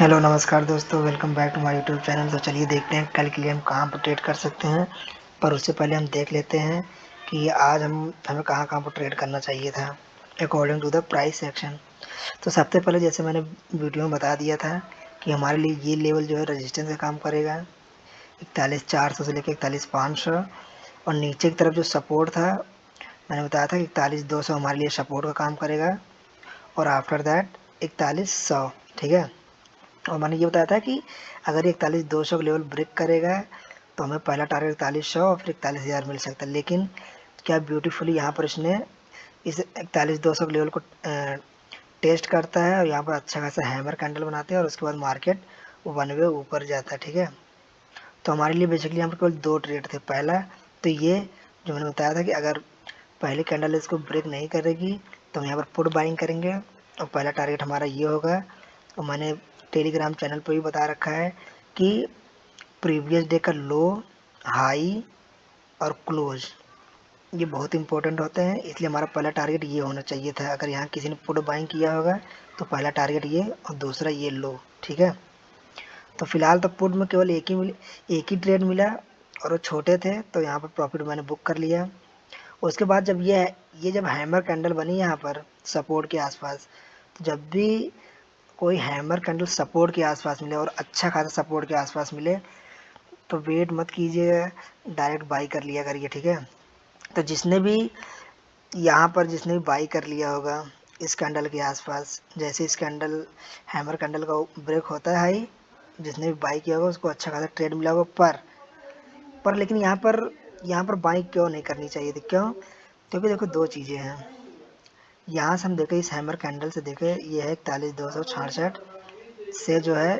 Hello नमस्कार दोस्तों, welcome back to my YouTube channel. तो चलिए देखते हैं कल के लिए हम कहाँ पर ट्रेड कर सकते हैं। पर उससे पहले हम देख लेते हैं कि आज हमें कहाँ कहाँ पर ट्रेड करना चाहिए था according to the price action. तो सबसे पहले जैसे मैंने वीडियो में बता दिया था कि हमारे लिए ये लेवल जो है रेजिस्टेंस का काम करेगा 41,400 से लेकर 41,500। और नीचे की तरफ जो सपोर्ट था मैंने बताया था कि 41,200 हमारे लिए सपोर्ट का काम करेगा। और आफ्टर दैट 41,100। ठीक है। और मैंने ये बताया था कि अगर 41,200 का लेवल ब्रेक करेगा तो हमें पहला टारगेट 4100 और फिर 41,000 मिल सकता है। लेकिन क्या ब्यूटीफुली यहाँ पर इसने इस 41,200 के लेवल को टेस्ट करता है और यहाँ पर अच्छा खासा हैमर कैंडल बनाते हैं और उसके बाद मार्केट वन वे ऊपर जाता है। ठीक है। तो हमारे लिए बेसिकली यहाँ पर केवल दो ट्रेड थे। पहला तो ये जो मैंने बताया था कि अगर पहली कैंडल इसको ब्रेक नहीं करेगी तो हम यहाँ पर पुट बाइंग करेंगे और पहला टारगेट हमारा ये होगा। और मैंने टेलीग्राम चैनल पर भी बता रखा है कि प्रीवियस डे का लो, हाई और क्लोज ये बहुत इंपॉर्टेंट होते हैं, इसलिए हमारा पहला टारगेट ये होना चाहिए था। अगर यहाँ किसी ने पुट बाइंग किया होगा तो पहला टारगेट ये और दूसरा ये लो। ठीक है। तो फिलहाल तो पुट में केवल एक ही ट्रेड मिला और वो छोटे थे तो यहाँ पर प्रॉफिट मैंने बुक कर लिया। उसके बाद जब ये जब हैमर कैंडल बनी यहाँ पर सपोर्ट के आसपास, तो जब भी कोई हैमर कैंडल सपोर्ट के आसपास मिले और अच्छा खासा सपोर्ट के आसपास मिले तो वेट मत कीजिएगा, डायरेक्ट बाई कर लिया करिए। ठीक है। तो जिसने भी यहाँ पर जिसने भी बाई कर लिया होगा इस कैंडल के आसपास, जैसे इस कैंडल हैमर कैंडल का ब्रेक होता है हाई, जिसने भी बाई किया होगा उसको अच्छा खासा ट्रेड मिला होगा। पर लेकिन यहाँ पर बाई क्यों नहीं करनी चाहिए थी? क्यों? क्योंकि देखो दो चीज़ें हैं। यहाँ से हम देखें, इस हैमर कैंडल से देखें, ये है 41,266 से जो है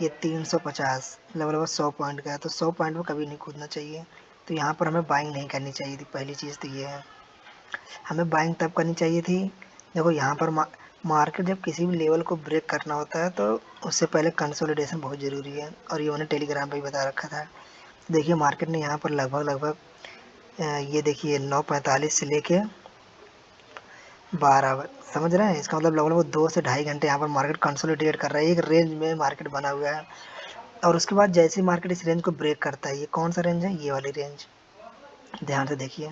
ये 350 लगभग 100 पॉइंट का है। तो 100 पॉइंट में कभी नहीं कूदना चाहिए। तो यहाँ पर हमें बाइंग नहीं करनी चाहिए थी। पहली चीज़ तो ये है, हमें बाइंग तब करनी चाहिए थी। देखो यहाँ पर मार्केट जब किसी भी लेवल को ब्रेक करना होता है तो उससे पहले कंसोलिडेशन बहुत ज़रूरी है और ये मैंने टेलीग्राम पे भी बता रखा था। देखिए मार्केट ने यहाँ पर लगभग लगभग ये देखिए 9:45 से लेके 12, समझ रहे हैं? इसका मतलब लगभग लगभग 2 से ढाई घंटे यहाँ पर मार्केट कंसोलिडेट कर रहा है। एक रेंज में मार्केट बना हुआ है और उसके बाद जैसे ही मार्केट इस रेंज को ब्रेक करता है, ये कौन सा रेंज है? ये वाली रेंज, ध्यान से देखिए।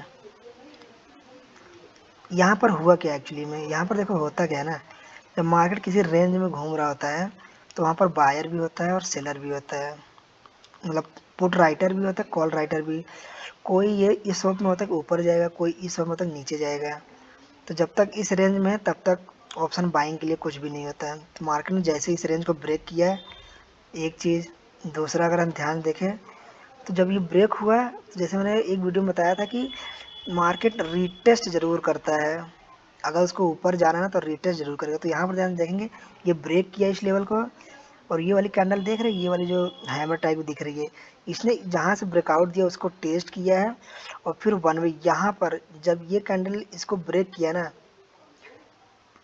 यहाँ पर हुआ क्या एक्चुअली में, यहाँ पर देखो होता क्या है ना, जब मार्केट किसी रेंज में घूम रहा होता है तो वहाँ पर बायर भी होता है और सेलर भी होता है। मतलब पुट राइटर भी होता है, कॉल राइटर भी। कोई ये इस वक्त में होता है कि ऊपर जाएगा, कोई इस वक्त में होता है नीचे जाएगा। तो जब तक इस रेंज में है तब तक ऑप्शन बाइंग के लिए कुछ भी नहीं होता है। तो मार्केट ने जैसे इस रेंज को ब्रेक किया है, एक चीज़। दूसरा अगर हम ध्यान देखें तो जब ये ब्रेक हुआ तो जैसे मैंने एक वीडियो में बताया था कि मार्केट रीटेस्ट ज़रूर करता है। अगर उसको ऊपर जाना है ना तो रीटेस्ट ज़रूर करेगा। तो यहाँ पर ध्यान देखेंगे, ये ब्रेक किया इस लेवल को और ये वाली कैंडल देख रहे हैं, ये वाली जो हैमर टाइप दिख रही है, इसने जहाँ से ब्रेकआउट दिया उसको टेस्ट किया है और फिर वन वे यहाँ पर जब ये कैंडल इसको ब्रेक किया ना,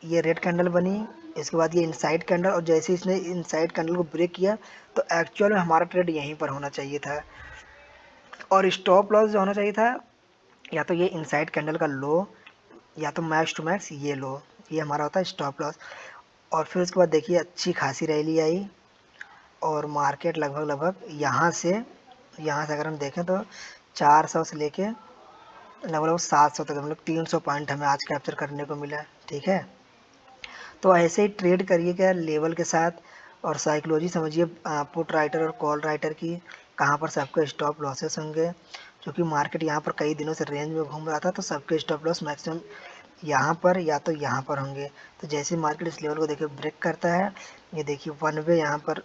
ये रेड कैंडल बनी, इसके बाद ये इनसाइड कैंडल, और जैसे इसने इनसाइड कैंडल को ब्रेक किया तो एक्चुअल में हमारा ट्रेड यहीं पर होना चाहिए था। और स्टॉप लॉस जो होना चाहिए था, या तो ये इनसाइड कैंडल का लो या तो मैक्स टू मैक्स ये लो, ये हमारा होता है स्टॉप लॉस। और फिर उसके बाद देखिए अच्छी खासी रैली आई और मार्केट लगभग लगभग यहाँ से अगर हम देखें तो 400 से लेके लगभग लगभग 700 तक, मतलब 300 पॉइंट हमें आज कैप्चर करने को मिला। ठीक है। तो ऐसे ही ट्रेड करिएगा लेवल के साथ और साइकोलॉजी समझिए पुट राइटर और कॉल राइटर की, कहाँ पर सबके स्टॉप लॉसेस होंगे। क्योंकि मार्केट यहाँ पर कई दिनों से रेंज में घूम रहा था तो सबके स्टॉप लॉस मैक्सिमम यहाँ पर या तो यहाँ पर होंगे। तो जैसे मार्केट इस लेवल को देखिए ब्रेक करता है, ये देखिए वन वे यहाँ पर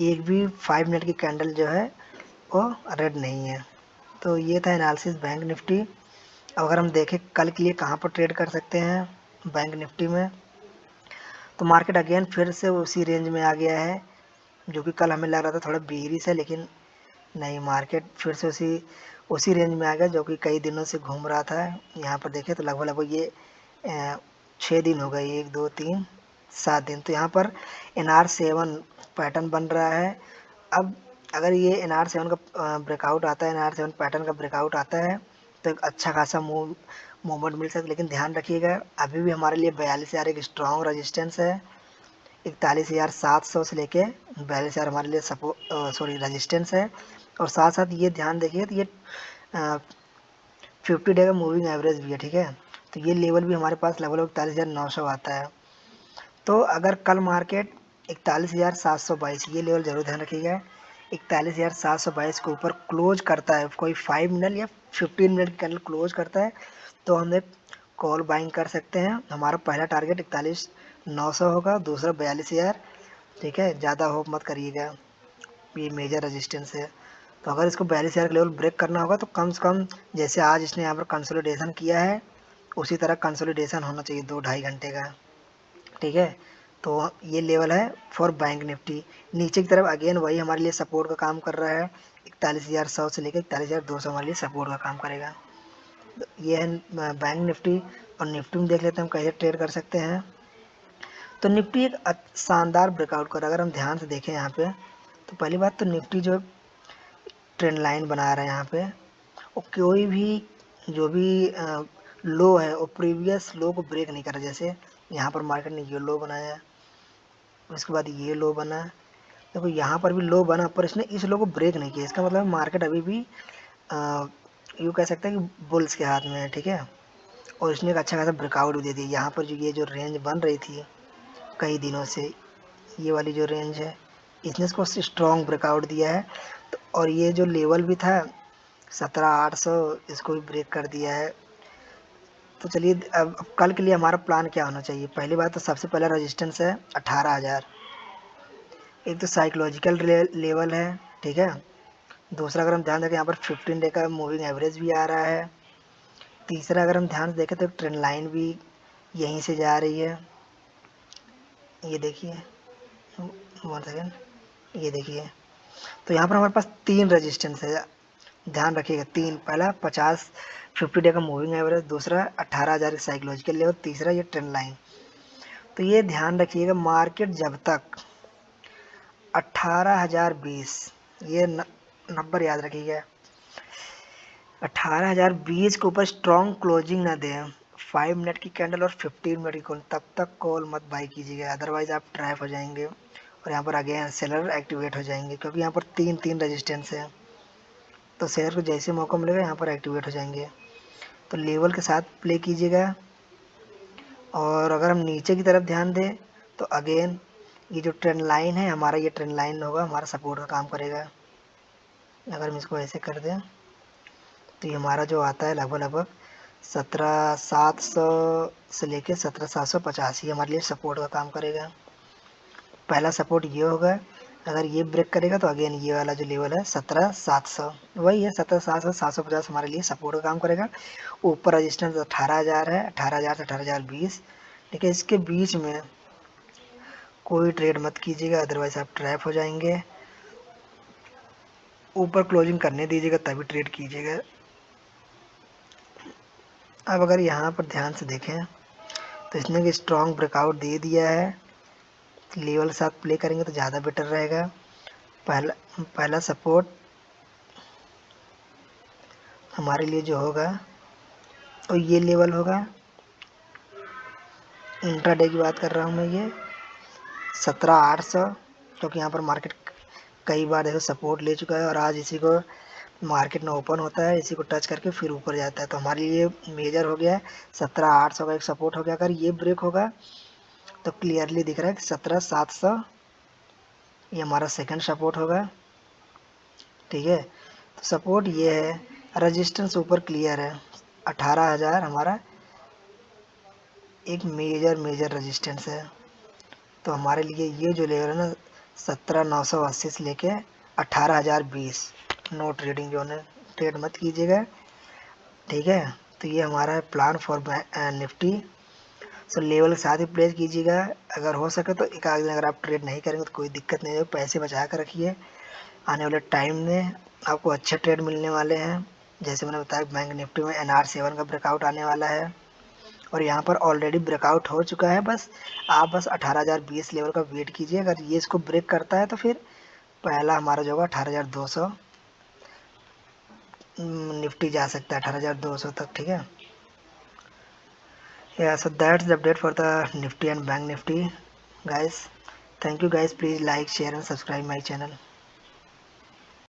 एक भी 5 मिनट की कैंडल जो है वो रेड नहीं है। तो ये था एनालिसिस बैंक निफ्टी। अब अगर हम देखें कल के लिए कहाँ पर ट्रेड कर सकते हैं बैंक निफ्टी में, तो मार्केट अगेन फिर से उसी रेंज में आ गया है जो कि कल हमें लग रहा था थोड़ा बेरिश है, लेकिन नहीं, मार्केट फिर से उसी रेंज में आ गया जो कि कई दिनों से घूम रहा था। यहाँ पर देखें तो लगभग लगभग ये 6 दिन हो गए, 1 2 3 7 दिन। तो यहाँ पर NR7 पैटर्न बन रहा है। अब अगर ये NR7 का ब्रेकआउट आता है, NR7 पैटर्न का ब्रेकआउट आता है तो एक अच्छा खासा मूवमेंट मिल सकता है। लेकिन ध्यान रखिएगा अभी भी हमारे लिए 42,000 एक स्ट्रॉन्ग रजिस्टेंस है। 41,700 से लेके 42,000 हमारे लिए रेजिस्टेंस है। और साथ साथ ये ध्यान देखिए तो ये 50 डे का मूविंग एवरेज भी है, ठीक है। तो ये लेवल भी हमारे पास लगभग 41,900 आता है। तो अगर कल मार्केट 41,722, ये लेवल जरूर ध्यान रखिएगा, 41,722 के ऊपर क्लोज करता है, कोई 5 मिनट या 15 मिनट के कैंडल क्लोज करता है, तो हमने कॉल बाइंग कर सकते हैं। हमारा पहला टारगेट 41,900 होगा, दूसरा 42,000, ठीक है। ज़्यादा होप मत करिएगा, ये मेजर रेजिस्टेंस है। तो अगर इसको 42,000 का लेवल ब्रेक करना होगा तो कम से कम जैसे आज इसने यहाँ पर कंसोलिडेशन किया है उसी तरह कंसोलिडेशन होना चाहिए 2-2.5 घंटे का, ठीक है। तो ये लेवल है फॉर बैंक निफ्टी। नीचे की तरफ अगेन वही हमारे लिए सपोर्ट का काम कर रहा है, 41,100 से लेकर 41,200 हमारे लिए सपोर्ट का काम करेगा। तो ये है बैंक निफ्टी। और निफ्टी में देख लेते हैं हम कैसे ट्रेड कर सकते हैं। तो निफ्टी एक शानदार ब्रेकआउट कर, अगर हम ध्यान से देखें यहाँ पे, तो पहली बात तो निफ्टी जो ट्रेंड लाइन बना रहा है यहाँ पे, और कोई भी जो भी लो है वो प्रीवियस लो को ब्रेक नहीं कर रहा। जैसे यहाँ पर मार्केट ने ये लो बनाया, उसके बाद ये लो बना, देखो यहाँ पर भी लो बना, पर इसने इस लो को ब्रेक नहीं किया। इसका मतलब मार्केट अभी भी यूँ कह सकते हैं कि बुल्स के हाथ में है, ठीक है। और इसने एक अच्छा खासा ब्रेकआउट भी दे दिया। यहाँ पर जो ये जो रेंज बन रही थी कई दिनों से, ये वाली जो रेंज है, इसने इसको स्ट्रॉन्ग ब्रेकआउट दिया है। तो और ये जो लेवल भी था 17,800, इसको भी ब्रेक कर दिया है। तो चलिए अब कल के लिए हमारा प्लान क्या होना चाहिए। पहली बात तो सबसे पहला रेजिस्टेंस है 18,000, एक तो साइकोलॉजिकल लेवल है, ठीक है। दूसरा अगर हम ध्यान देखें यहाँ पर 15 डे का मूविंग एवरेज भी आ रहा है। तीसरा अगर हम ध्यान से देखें तो ट्रेंड लाइन भी यहीं से जा रही है, ये देखिए, 1 सेकेंड, ये देखिए। तो यहाँ पर हमारे पास 3 रेजिस्टेंस है, ध्यान रखिएगा 3। पहला 50 डे का मूविंग एवरेज, दूसरा 18,000 साइकोलॉजिकल लेवल, तीसरा ये ट्रेंड लाइन। तो ये ध्यान रखिएगा, मार्केट जब तक 18,020, ये नंबर याद रखिएगा, 18,020 के ऊपर स्ट्रॉन्ग क्लोजिंग ना दें, 5 मिनट की कैंडल और 15 मिनट की कॉल, तब तक कॉल मत बाई कीजिएगा, अदरवाइज आप ट्रैप हो जाएंगे और यहाँ पर अगेन सेलर एक्टिवेट हो जाएंगे, क्योंकि यहाँ पर 3 रेजिस्टेंस है। तो सेलर को जैसे मौका मिलेगा यहाँ पर एक्टिवेट हो जाएंगे। तो लेवल के साथ प्ले कीजिएगा। और अगर हम नीचे की तरफ ध्यान दें तो अगेन ये जो ट्रेंड लाइन है हमारा, ये ट्रेंड लाइन होगा, हमारा सपोर्ट का काम करेगा। अगर हम इसको ऐसे कर दें तो ये हमारा जो आता है लगभग 17,700 से लेके 17,750, ये हमारे लिए सपोर्ट का काम करेगा। पहला सपोर्ट ये होगा, अगर ये ब्रेक करेगा तो अगेन ये वाला जो लेवल है 17,700, वही है 17,700 750 हमारे लिए सपोर्ट का काम करेगा। ऊपर रजिस्टेंस 18,000 है, 18,000 से 18,020, ठीक है। इसके बीच में कोई ट्रेड मत कीजिएगा, अदरवाइज आप ट्रैप हो जाएंगे। ऊपर क्लोजिंग करने दीजिएगा तभी ट्रेड कीजिएगा। अब अगर यहाँ पर ध्यान से देखें तो इसने भी स्ट्रॉन्ग ब्रेकआउट दे दिया है, लेवल के साथ प्ले करेंगे तो ज़्यादा बेटर रहेगा। पहला सपोर्ट हमारे लिए जो होगा तो ये लेवल होगा, इंट्राडे की बात कर रहा हूँ मैं, ये 17,800, क्योंकि यहाँ पर मार्केट कई बार देखो सपोर्ट ले चुका है और आज इसी को मार्केट में ओपन होता है, इसी को टच करके फिर ऊपर जाता है। तो हमारे लिए मेजर हो गया है 17,800 का एक सपोर्ट हो गया। अगर ये ब्रेक होगा तो क्लियरली दिख रहा है कि 17,700 ये हमारा सेकंड सपोर्ट होगा, ठीक है। तो सपोर्ट ये है, रेजिस्टेंस ऊपर क्लियर है, 18,000 हमारा एक मेजर रेजिस्टेंस है। तो हमारे लिए ये जो लेवल है ना 17,980 से लेके 18,020, नो ट्रेडिंग जोन है, ट्रेड मत कीजिएगा, ठीक है। तो ये हमारा है plan for Nifty. So level के साथ ही प्ले कीजिएगा। अगर हो सके तो एक आध दिन अगर आप ट्रेड नहीं करेंगे तो कोई दिक्कत नहीं है, पैसे बचा कर रखिए, आने वाले टाइम में आपको अच्छे ट्रेड मिलने वाले हैं। जैसे मैंने बताया बैंक निफ्टी में NR7 का ब्रेकआउट आने वाला है और यहाँ पर ऑलरेडी ब्रेकआउट हो चुका है। आप 18,020 लेवल का वेट कीजिए, अगर ये इसको ब्रेक करता है तो फिर पहला हमारा जो होगा 18,200, निफ्टी जा सकता है 18,200 तक, ठीक है। Yeah, so that's the update for the Nifty and Bank Nifty, guys. Thank you guys, please like share and subscribe my channel.